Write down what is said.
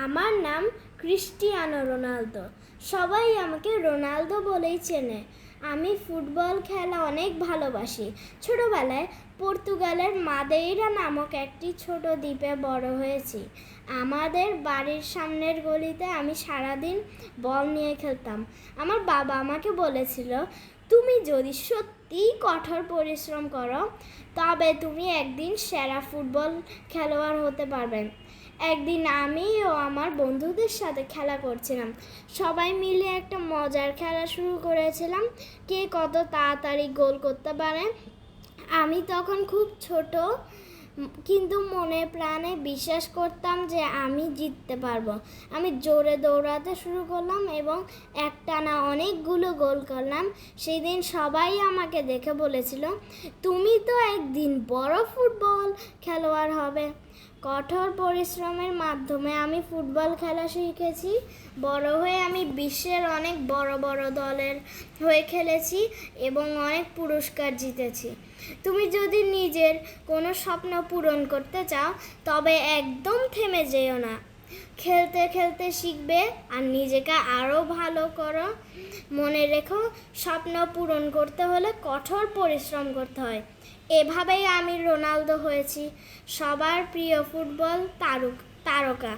আমার নাম Cristiano Ronaldo. সবাই আমাকে রোনালদো বলেই চেনে। আমি ফুটবল খেলা অনেক ভালোবাসি। ছোটবেলায় পর্তুগালের মাদেইরা নামক একটি ছোট দ্বীপে বড় হয়েছি। আমাদের বাড়ির সামনের গলিতে আমি সারাদিন বল নিয়ে খেলতাম। আমার বাবা আমাকে বলেছিল, তুমি যদি সত্যিই কঠোর পরিশ্রম করো তবে তুমি একদিন সেরা ফুটবল খেলোয়াড় হতে পারবে। একদিন আমি ও আমার বন্ধুদের সাথে খেলা করছিলাম। সবাই মিলে একটা মজার খেলা শুরু করেছিলাম, কে কত তাড়াতাড়ি গোল করতে পারে। আমি তখন খুব ছোট, কিন্তু মনে প্রাণে বিশ্বাস করতাম যে আমি জিততে পারবো। আমি জোরে দৌড়াতে শুরু করলাম এবং একটানা অনেকগুলো গোল করলাম। সেই দিন সবাই আমাকে দেখে বলেছিল, তুমি তো একদিন বড় ফুটবল খেলোয়াড় হবে। কঠোর পরিশ্রমের মাধ্যমে আমি ফুটবল খেলা শিখেছি। বড় হয়ে আমি বিশ্বের অনেক বড় বড় দলের হয়ে খেলেছি এবং অনেক পুরস্কার জিতেছি। তুমি যদি নিজের কোনো স্বপ্ন পূরণ করতে চাও তবে একদম থেমে যেও না। খেলতে খেলতে শিখবে আর নিজেকে আরও ভালো করো। মনে রেখো, স্বপ্ন পূরণ করতে হলে কঠোর পরিশ্রম করতে হয়। এভাবেই আমি রোনালদো হয়েছি, সবার প্রিয় ফুটবল তারকা।